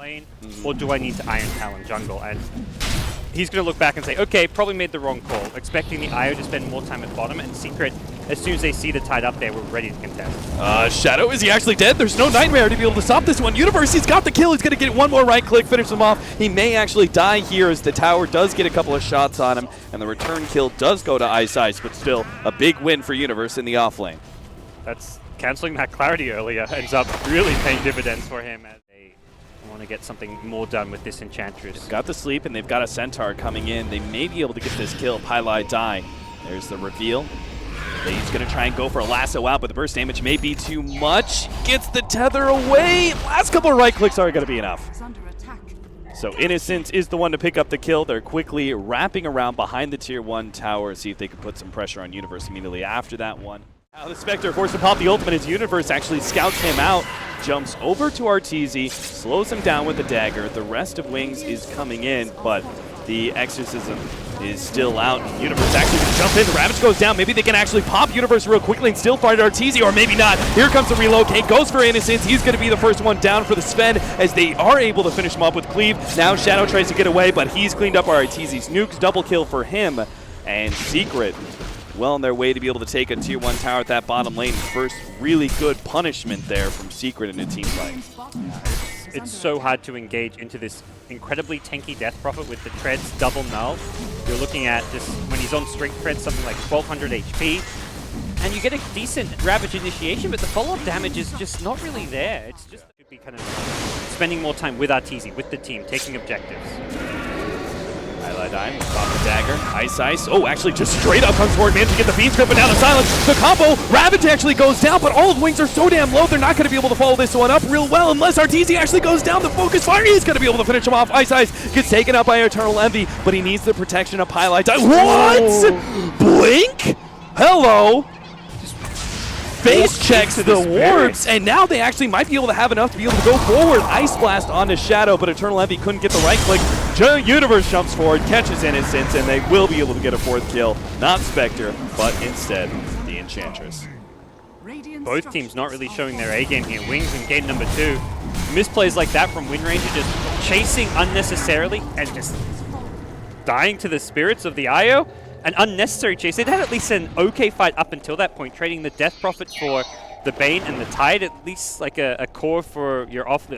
lane, or do I need to Iron Talon jungle? And he's going to look back and say, okay, probably made the wrong call, expecting the IO to spend more time at bottom, and Secret, as soon as they see the tide up there, we're ready to contest. Shadow, is he actually dead? There's no Nightmare to be able to stop this one. Universe, he's got the kill. He's going to get one more right click, finish him off. He may actually die here as the tower does get a couple of shots on him, and the return kill does go to Ice, but still a big win for Universe in the off lane. That's canceling that clarity earlier ends up really paying dividends for him as they want to get something more done with this Enchantress. They've got the sleep and they've got a Centaur coming in. They may be able to get this kill. pieliedie die. There's the reveal. He's going to try and go for a lasso out, but the burst damage may be too much. Gets the tether away. Last couple of right clicks are going to be enough. So Innocence is the one to pick up the kill. They're quickly wrapping around behind the tier 1 tower, see if they can put some pressure on Universe immediately after that one. Now the Spectre forced to pop the ultimate as Universe actually scouts him out, jumps over to Arteezy, slows him down with the dagger. The rest of Wings is coming in, but the Exorcism is still out. Universe actually going to jump in. The Ravage goes down. Maybe they can actually pop Universe real quickly and still find Arteezy, or maybe not. Here comes the relocate. Goes for Innocence. He's going to be the first one down for the Sven as they are able to finish him up with Cleave. Now Shadow tries to get away, but he's cleaned up Arteezy's nukes. Double kill for him. And Secret well on their way to be able to take a tier 1 tower at that bottom lane. First really good punishment there from Secret in a team fight. It's so hard to engage into this incredibly tanky Death Prophet with the treads double null. You're looking at just, when he's on strength treads, something like 1200 HP. And you get a decent Ravage initiation, but the follow-up damage is just not really there. It's just to be kind of spending more time with Arteezy, with the team, taking objectives. pieliedie, pop the dagger, Ice. Oh, actually just straight up comes forward, managed to get the Fiend's Grip, but down to silence. The combo, Ravage actually goes down, but all of Wings are so damn low, they're not going to be able to follow this one up real well unless Arteezy actually goes down. The focus fire, he's going to be able to finish him off. Ice gets taken up by EternaLEnVy, but he needs the protection of pieliedie. What? Blink? Hello? Face checks the warps, and now they actually might be able to have enough to be able to go forward. Ice Blast onto Shadow, but EternaLEnVy couldn't get the right click. Universe jumps forward, catches Innocence, and they will be able to get a 4th kill. Not Spectre, but instead the Enchantress. Both teams not really showing their A game here. Wings in game number 2. Misplays like that from Windranger, just chasing unnecessarily and just dying to the spirits of the IO. An unnecessary chase. They'd had at least an okay fight up until that point, trading the Death Prophet for the Bane and the Tide, at least like a core for your off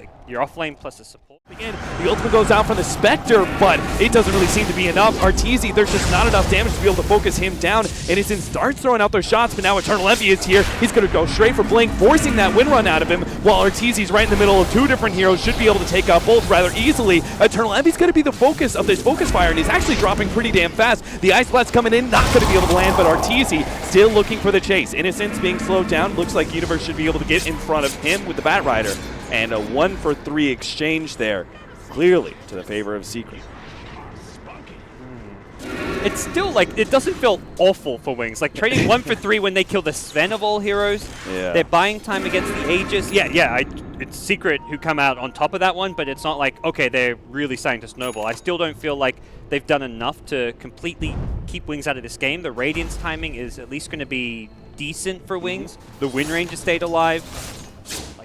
lane plus a support. Again, the ultimate goes out from the Spectre, but it doesn't really seem to be enough. Arteezy, there's just not enough damage to be able to focus him down. Innocence starts throwing out those shots, but now EternaLEnVy is here. He's going to go straight for Blink, forcing that win run out of him, while Arteezy's right in the middle of 2 different heroes, should be able to take out both rather easily. EternaLEnVy's going to be the focus of this focus fire, and he's actually dropping pretty damn fast. The Ice Blast coming in, not going to be able to land, but Arteezy still looking for the chase. Innocence being slowed down. Looks like Universe should be able to get in front of him with the Batrider, and a 1-for-3 exchange there. Clearly to the favor of Secret. It's still like, it doesn't feel awful for Wings. Like trading 1 for 3 when they kill the Sven of all heroes. Yeah. They're buying time against the Aegis. It's Secret who come out on top of that one, but it's not like, okay, they're really starting to snowball. I still don't feel like they've done enough to completely keep Wings out of this game. The Radiance timing is at least going to be decent for Wings. The Windranger stayed alive.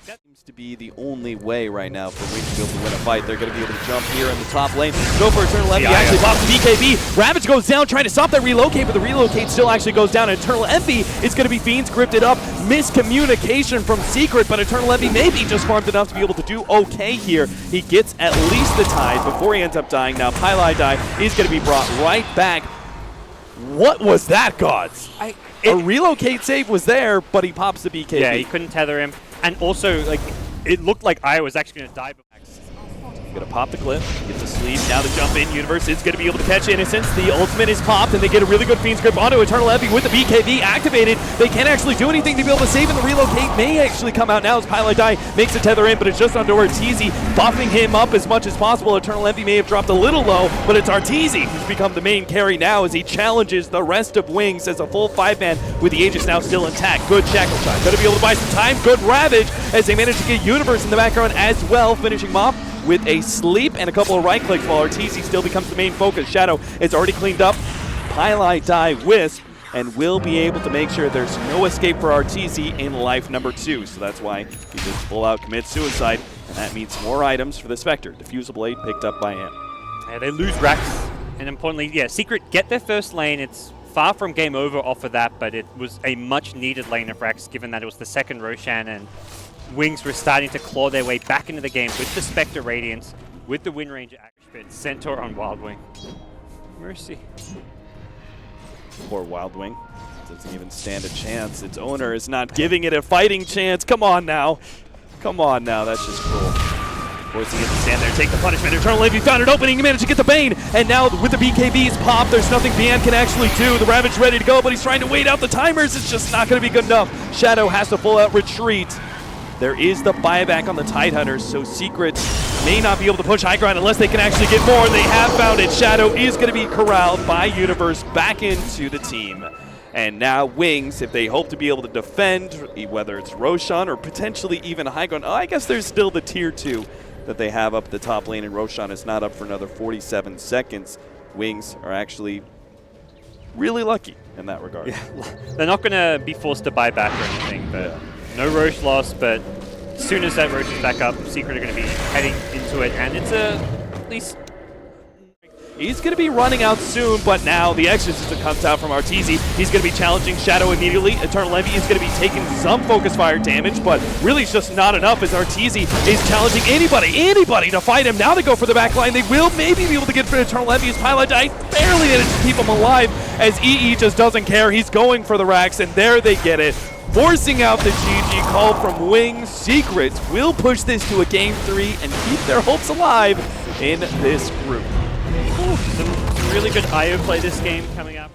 That seems to be the only way right now for Wings to be able to win a fight. They're going to be able to jump here in the top lane. Go for EternaLEnVy, actually pops the BKB. Ravage goes down, trying to stop that relocate, but the relocate still actually goes down. EternaLEnVy is going to be Fiend's Gripped up. Miscommunication from Secret, but EternaLEnVy maybe just farmed enough to be able to do okay here. He gets at least the tide before he ends up dying. Now pieliedie is going to be brought right back. What was that, Gods? A relocate save was there, but he pops the BKB. Yeah, he couldn't tether him. And also, like, it looked like I was actually going to die. Gonna pop the cliff, gets a sleep, now the jump in. Universe is gonna be able to catch Innocence. The ultimate is popped, and they get a really good Fiend's Grip onto EternaLEnVy with the BKB activated. They can't actually do anything to be able to save him. The relocate may actually come out now as pieliedie makes a tether in, but it's just onto Arteezy, buffing him up as much as possible. EternaLEnVy may have dropped a little low, but it's Arteezy who's become the main carry now as he challenges the rest of Wings as a full 5-man with the Aegis now still intact. Good shackle shot, gonna be able to buy some time. Good Ravage as they manage to get Universe in the background as well, finishing him off with a sleep and a couple of right clicks while Arteezy still becomes the main focus. Shadow is already cleaned up. pieliedie Wisp and will be able to make sure there's no escape for Arteezy in life number 2. So that's why he just full out commits suicide. And that means more items for the Spectre. Diffusal Blade picked up by him. Yeah, they lose Rax, and importantly, yeah, Secret get their first lane. It's far from game over off of that, but it was a much needed lane of Rax, given that it was the second Roshan, and Wings were starting to claw their way back into the game with the Spectre Radiance, with the Wind Ranger action, Centaur on Wild Wing. Mercy. Poor Wild Wing. Doesn't even stand a chance. Its owner is not giving it a fighting chance. Come on now. Come on now. That's just cruel. Forcing it to stand there, take the punishment. EternaLEnVy found an opening, he managed to get the Bane, and now with the BKBs pop, there's nothing Bian can actually do. The Ravage ready to go, but he's trying to wait out the timers. It's just not going to be good enough. Shadow has to full out retreat. There is the buyback on the Tidehunters, so Secret may not be able to push high ground unless they can actually get more. They have found it. Shadow is going to be corralled by Universe back into the team. And now Wings, if they hope to be able to defend, whether it's Roshan or potentially even high ground, I guess there's still the tier 2 that they have up the top lane, and Roshan is not up for another 47 seconds. Wings are actually really lucky in that regard. Yeah, they're not going to be forced to buy back or anything, but no Roche loss, but as soon as that Roche is back up, Secret are going to be heading into it, and it's at least... He's going to be running out soon, but now the Exorcism comes out from Arteezy. He's going to be challenging Shadow immediately. EternaLEnVy is going to be taking some focus fire damage, but really it's just not enough as Arteezy is challenging anybody to fight him. Now they go for the back line. They will maybe be able to get for EternaLEnVy as pieliedie barely managed to keep him alive as EE just doesn't care. He's going for the racks, and there they get it. Forcing out the GG call from Wings. Secret will push this to a Game 3 and keep their hopes alive in this group. Some really good IO play this game coming up.